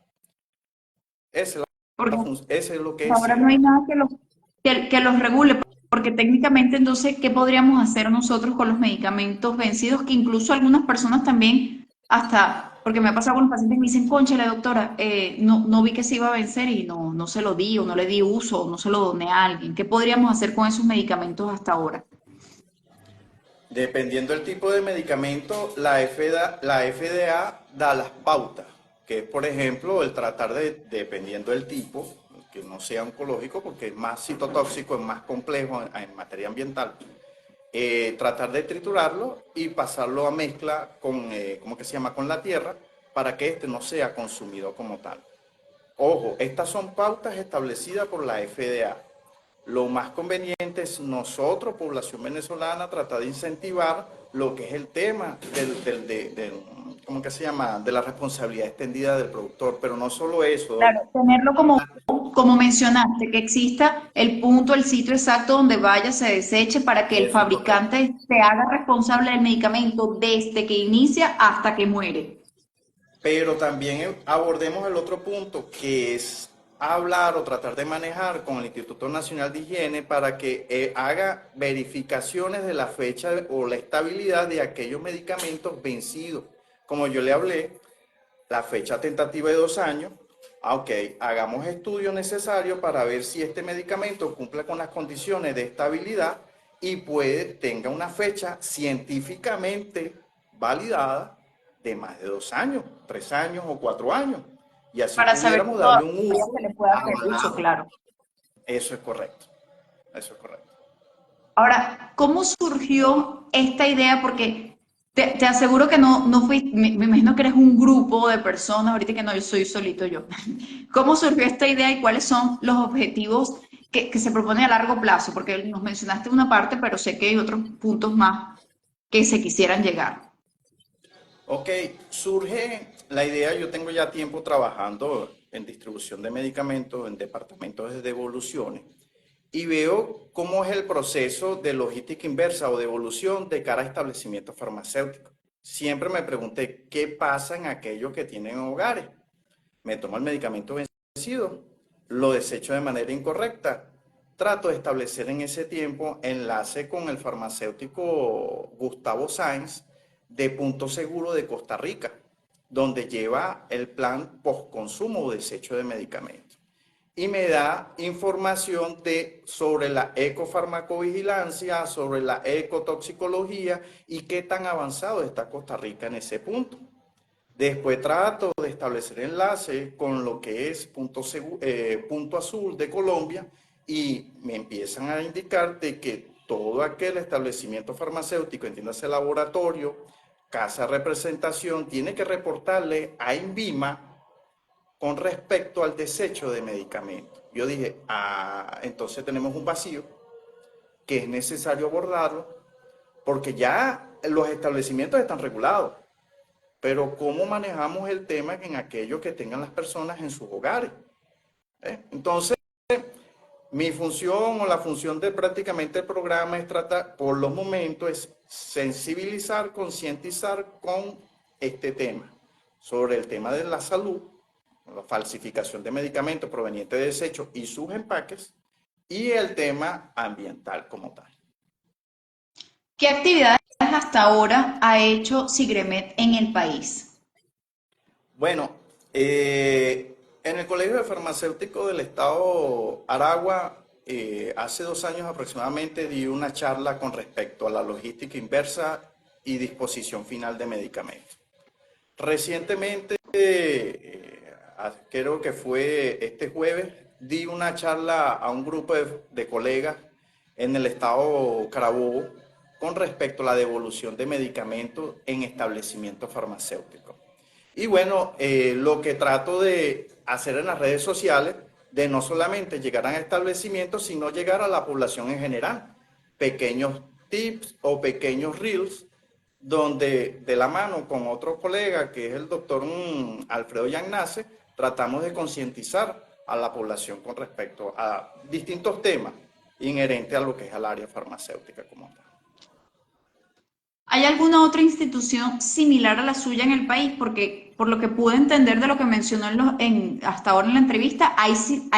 Esa Porque ese es lo que es ahora no hay Sigremena. nada que los regule, porque técnicamente entonces, ¿qué podríamos hacer nosotros con los medicamentos vencidos? Que incluso algunas personas también, hasta, porque me ha pasado con los pacientes que me dicen, cónchale, doctora, no vi que se iba a vencer y no se lo di, o no le di uso, o no se lo doné a alguien. ¿Qué podríamos hacer con esos medicamentos hasta ahora? Dependiendo del tipo de medicamento, la FDA da las pautas, que es, por ejemplo, el tratar de, dependiendo del tipo, que no sea oncológico, porque es más citotóxico, es más complejo en materia ambiental, tratar de triturarlo y pasarlo a mezcla con, ¿cómo que se llama?, con la tierra, para que este no sea consumido como tal. Ojo, estas son pautas establecidas por la FDA. Lo más conveniente es nosotros, población venezolana, tratar de incentivar lo que es el tema ¿cómo que se llama?, de la responsabilidad extendida del productor, pero no solo eso. Claro, tenerlo como mencionaste, que exista el punto, el sitio exacto donde vaya, se deseche para que el Eso es correcto. fabricante se haga responsable del medicamento desde que inicia hasta que muere. Pero también abordemos el otro punto, que es hablar o tratar de manejar con el Instituto Nacional de Higiene para que haga verificaciones de la fecha o la estabilidad de aquellos medicamentos vencidos. Como yo le hablé, la fecha tentativa de 2 años. Ok, hagamos estudios necesarios para ver si este medicamento cumple con las condiciones de estabilidad y tenga una fecha científicamente validada de más de 2 años, 3 años o 4 años. Y así Para saber si pudiéramos darle un todavía uso se le puede hacer uso, avalado. claro. Eso es correcto. Eso es correcto. Ahora, ¿cómo surgió esta idea? Porque te aseguro que no fui, me imagino que eres un grupo de personas, ahorita que no, yo soy solito yo. ¿Cómo surgió esta idea y cuáles son los objetivos que se propone a largo plazo? Porque nos mencionaste una parte, pero sé que hay otros puntos más que se quisieran llegar. Ok, surge la idea, yo tengo ya tiempo trabajando en distribución de medicamentos en departamentos de devoluciones y veo cómo es el proceso de logística inversa o de evolución de cara a establecimientos farmacéuticos. Siempre me pregunté qué pasa en aquellos que tienen hogares. Me tomo el medicamento vencido, lo desecho de manera incorrecta. Trato de establecer en ese tiempo enlace con el farmacéutico Gustavo Sáenz de Punto Seguro de Costa Rica, donde lleva el plan postconsumo o desecho de medicamentos. Y me da información sobre la ecofarmacovigilancia, sobre la ecotoxicología y qué tan avanzado está Costa Rica en ese punto. Después trato de establecer enlace con lo que es Punto Azul de Colombia y me empiezan a indicar de que todo aquel establecimiento farmacéutico, entiéndase laboratorio, casa de representación, tiene que reportarle a INVIMA con respecto al desecho de medicamentos. yo dije, entonces tenemos un vacío que es necesario abordarlo, porque ya los establecimientos están regulados, pero ¿cómo manejamos el tema en aquello que tengan las personas en sus hogares? Entonces, mi función o la función de prácticamente el programa es tratar, por los momentos, es sensibilizar, concientizar con este tema, sobre el tema de la salud, la falsificación de medicamentos provenientes de desechos y sus empaques, y el tema ambiental como tal. ¿Qué actividades hasta ahora ha hecho Sigremet en el país? Bueno, en el Colegio de Farmacéuticos del Estado Aragua, hace 2 años aproximadamente di una charla con respecto a la logística inversa y disposición final de medicamentos. Recientemente, creo que fue este jueves, di una charla a un grupo de colegas en el estado Carabobo con respecto a la devolución de medicamentos en establecimientos farmacéuticos. Y bueno, lo que trato de hacer en las redes sociales, de no solamente llegar a establecimientos, sino llegar a la población en general. Pequeños tips o pequeños reels, donde de la mano con otro colega, que es el doctor Alfredo Yagnace, tratamos de concientizar a la población con respecto a distintos temas inherentes a lo que es el área farmacéutica como tal. ¿Hay alguna otra institución similar a la suya en el país? Porque por lo que pude entender de lo que mencionó hasta ahora en la entrevista, hay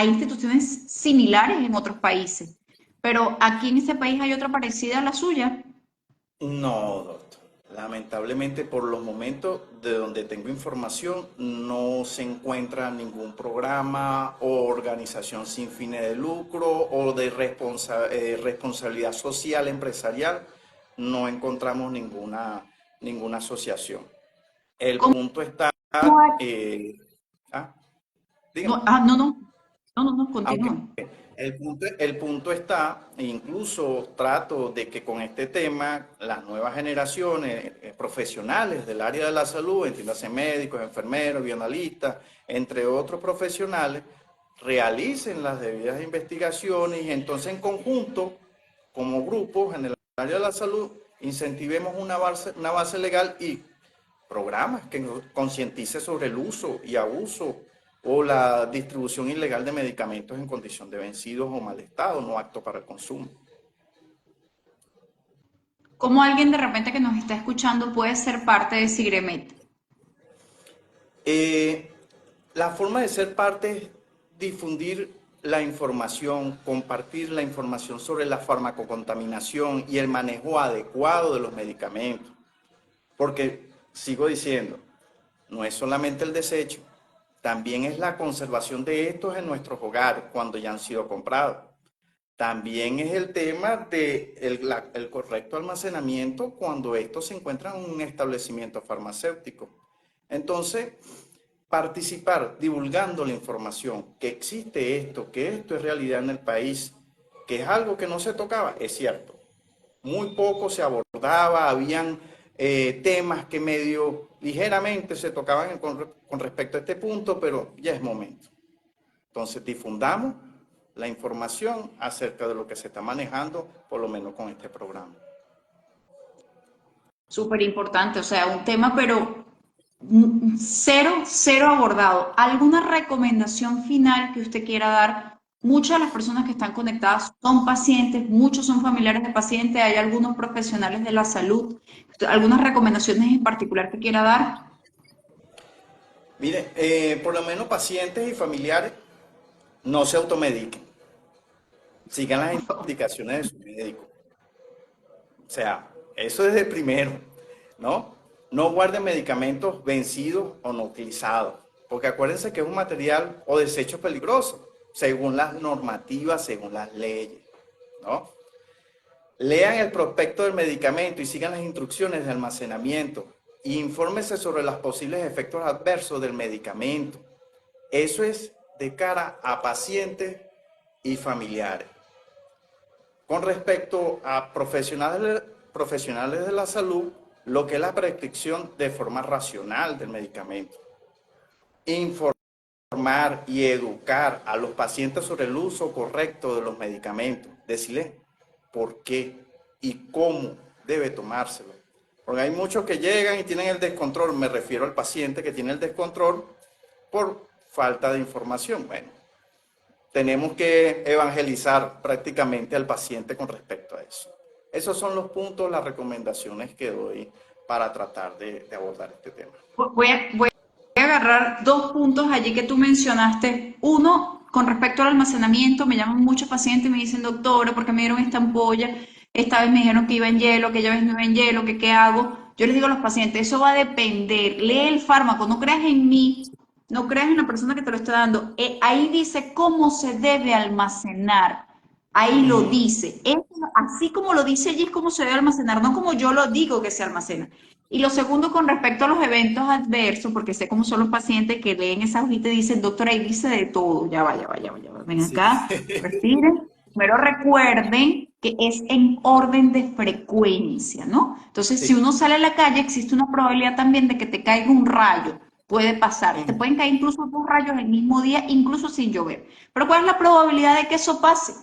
instituciones similares en otros países. Pero aquí en este país hay otra parecida a la suya. No, doctor. Lamentablemente, por los momentos de donde tengo información, no se encuentra ningún programa o organización sin fines de lucro o de responsabilidad social empresarial. No encontramos ninguna asociación. El ¿Cómo punto está, hay? eh, ah, No, dígame. no, Ah, ok. continúen. El punto está, e incluso trato de que con este tema las nuevas generaciones profesionales del área de la salud, entiéndase médicos, enfermeros, bioanalistas, entre otros profesionales, realicen las debidas investigaciones y entonces en conjunto, como grupos en el área de la salud, incentivemos una base legal y programas que concientice sobre el uso y abuso o la distribución ilegal de medicamentos en condición de vencidos o mal estado, no apto para el consumo. ¿Cómo alguien de repente que nos está escuchando puede ser parte de Sigremet? Eh, la forma de ser parte es difundir la información, compartir la información sobre la farmacocontaminación y el manejo adecuado de los medicamentos. Porque, sigo diciendo, no es solamente el desecho, también es la conservación de estos en nuestros hogares cuando ya han sido comprados. También es el tema de el correcto almacenamiento cuando estos se encuentran en un establecimiento farmacéutico. Entonces, participar divulgando la información, que existe esto, que esto es realidad en el país, que es algo que no se tocaba, es cierto. Muy poco se abordaba, habían temas que medio ligeramente se tocaban con respecto a este punto, pero ya es momento. Entonces difundamos la información acerca de lo que se está manejando, por lo menos con este programa. Súper importante, o sea, un tema, pero cero abordado. ¿Alguna recomendación final que usted quiera dar? Muchas de las personas que están conectadas son pacientes, muchos son familiares de pacientes, hay algunos profesionales de la salud. ¿Algunas recomendaciones en particular que quiera dar? Mire, por lo menos pacientes y familiares no se automediquen, sigan las Por favor. indicaciones de su médico. O sea, eso es de primero, ¿no? No guarden medicamentos vencidos o no utilizados, porque acuérdense que es un material o desecho peligroso, según las normativas, según las leyes, ¿no? Lean el prospecto del medicamento y sigan las instrucciones de almacenamiento. E infórmense sobre los posibles efectos adversos del medicamento. Eso es de cara a pacientes y familiares. Con respecto a profesionales de la salud, lo que es la prescripción de forma racional del medicamento. Informar informar y educar a los pacientes sobre el uso correcto de los medicamentos, decirles por qué y cómo debe tomárselo. Porque hay muchos que llegan y tienen el descontrol, me refiero al paciente que tiene el descontrol por falta de información. Bueno, tenemos que evangelizar prácticamente al paciente con respecto a eso. Esos son los puntos, las recomendaciones que doy para tratar de abordar este tema. Voy a agarrar dos puntos allí que tú mencionaste. Uno, con respecto al almacenamiento, me llaman muchos pacientes y me dicen, doctora, ¿por qué me dieron esta ampolla? Esta vez me dijeron que iba en hielo, aquella vez no iba en hielo, que qué hago. Yo les digo a los pacientes, eso va a depender. Lee el fármaco, no creas en mí, no creas en la persona que te lo está dando. Ahí dice cómo se debe almacenar. Ahí lo dice. Así como lo dice allí es como se debe almacenar, no como yo lo digo que se almacena. Y lo segundo, con respecto a los eventos adversos, porque sé cómo son los pacientes que leen esa hojita y dicen, doctor, ahí dice de todo. Ya va, ya va, ya va, ya va. Ven Sí. acá, respiren. Primero recuerden que es en orden de frecuencia, ¿no? Entonces, Sí. si uno sale a la calle, existe una probabilidad también de que te caiga un rayo. Puede pasar. Te pueden caer incluso dos rayos el mismo día, incluso sin llover. Pero ¿cuál es la probabilidad de que eso pase?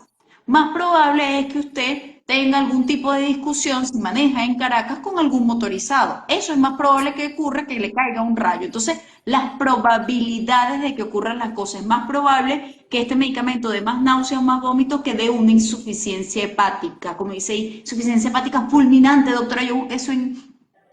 Más probable es que usted tenga algún tipo de discusión si maneja en Caracas con algún motorizado. Eso es más probable que ocurra que le caiga un rayo. Entonces, las probabilidades de que ocurran las cosas es más probable que este medicamento dé más náuseas o más vómitos que dé una insuficiencia hepática. Como dice ahí, insuficiencia hepática fulminante, doctora, yo busqué eso en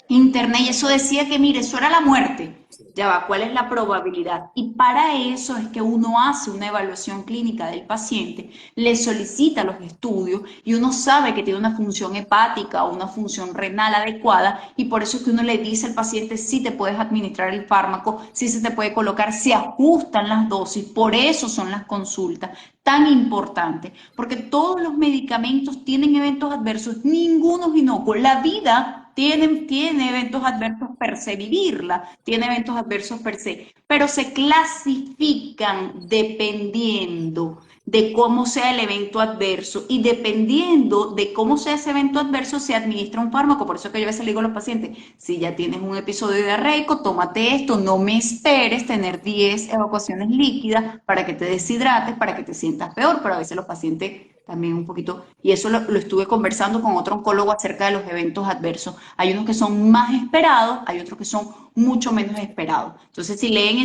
internet y eso decía que, mire, eso era la muerte. Ya va, ¿cuál es la probabilidad? Y para eso es que uno hace una evaluación clínica del paciente, le solicita los estudios y uno sabe que tiene una función hepática o una función renal adecuada y por eso es que uno le dice al paciente si te puedes administrar el fármaco, si se te puede colocar, si ajustan las dosis, por eso son las consultas tan importantes, porque todos los medicamentos tienen eventos adversos, ninguno es inocuo. La vida tiene eventos adversos per se, vivirla tiene eventos adversos per se, pero se clasifican dependiendo de cómo sea el evento adverso y dependiendo de cómo sea ese evento adverso se administra un fármaco. Por eso que yo a veces le digo a los pacientes, si ya tienes un episodio diarreico, tómate esto, no me esperes tener 10 evacuaciones líquidas para que te deshidrates, para que te sientas peor, pero a veces los pacientes también un poquito, y eso lo estuve conversando con otro oncólogo acerca de los eventos adversos. Hay unos que son más esperados, hay otros que son mucho menos esperados. Entonces, si leen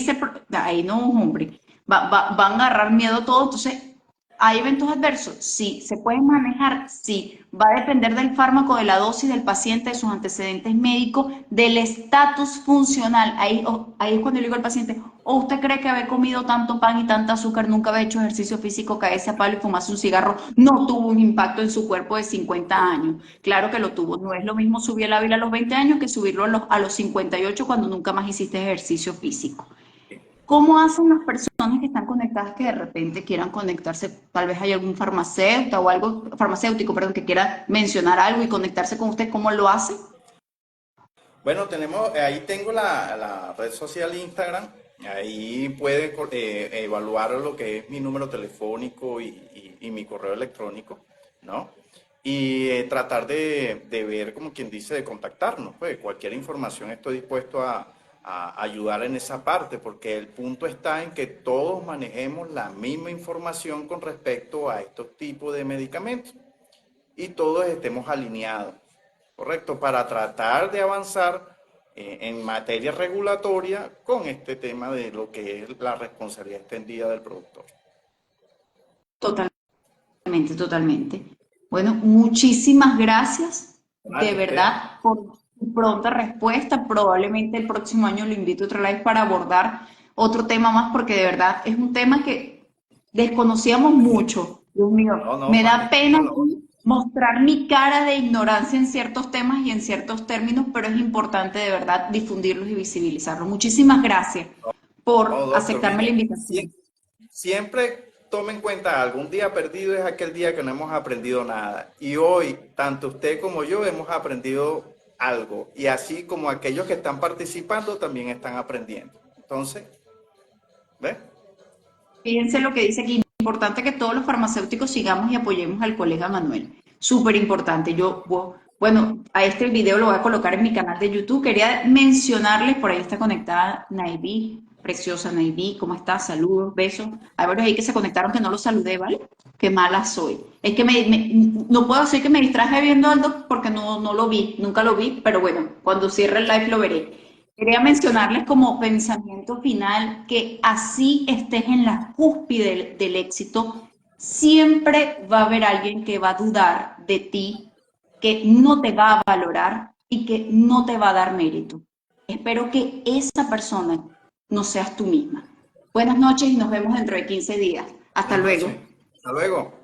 ahí no, hombre, van a agarrar miedo a todo. Entonces, ¿hay eventos adversos? Sí. ¿Se pueden manejar? Sí. Va a depender del fármaco, de la dosis del paciente, de sus antecedentes médicos, del estatus funcional. Ahí es cuando yo le digo al paciente, ¿o usted cree que haber comido tanto pan y tanta azúcar, nunca haber hecho ejercicio físico, caerse a palo y fumarse un cigarro, no tuvo un impacto en su cuerpo de 50 años? Claro que lo tuvo. No es lo mismo subir el Ávila a los 20 años que subirlo a los 58 cuando nunca más hiciste ejercicio físico. ¿Cómo hacen las personas que están conectadas que de repente quieran conectarse? Tal vez hay algún farmacéutico, perdón, que quiera mencionar algo y conectarse con usted. ¿Cómo lo hace? Bueno, ahí tengo la red social Instagram, ahí puede evaluar lo que es mi número telefónico y mi correo electrónico, ¿no? Y tratar de ver, como quien dice, de contactarnos, pues cualquier información estoy dispuesto a ayudar en esa parte, porque el punto está en que todos manejemos la misma información con respecto a estos tipos de medicamentos y todos estemos alineados. Correcto, para tratar de avanzar en materia regulatoria con este tema de lo que es la responsabilidad extendida del productor. Totalmente, totalmente. Bueno, muchísimas gracias de Vale, verdad por tu pronta respuesta. Probablemente el próximo año lo invito otra vez para abordar otro tema más, porque de verdad es un tema que desconocíamos mucho. Dios mío, no, no, me da pena magnífico. mostrar mi cara de ignorancia en ciertos temas y en ciertos términos, pero es importante de verdad difundirlos y visibilizarlos. Muchísimas gracias No, por doctor, aceptarme la mire, invitación. siempre tome en cuenta algo, un día perdido es aquel día que no hemos aprendido nada. Y hoy, tanto usted como yo hemos aprendido algo. Y así como aquellos que están participando también están aprendiendo. Entonces, ¿ves? Fíjense lo que dice aquí. Importante que todos los farmacéuticos sigamos y apoyemos al colega Manuel. Súper importante. Bueno, a este video lo voy a colocar en mi canal de YouTube. Quería mencionarles, por ahí está conectada Naivi, preciosa Naivi, ¿cómo estás? Saludos, besos. Hay varios ahí que se conectaron que no los saludé, ¿vale? Qué mala soy. Es que no puedo decir que me distraje viendo algo porque no lo vi, nunca lo vi, pero bueno, cuando cierre el live lo veré. Quería mencionarles como pensamiento final que así estés en la cúspide del éxito, siempre va a haber alguien que va a dudar de ti, que no te va a valorar y que no te va a dar mérito. Espero que esa persona no seas tú misma. Buenas noches y nos vemos dentro de 15 días. Hasta Buenas luego. noches. Hasta luego.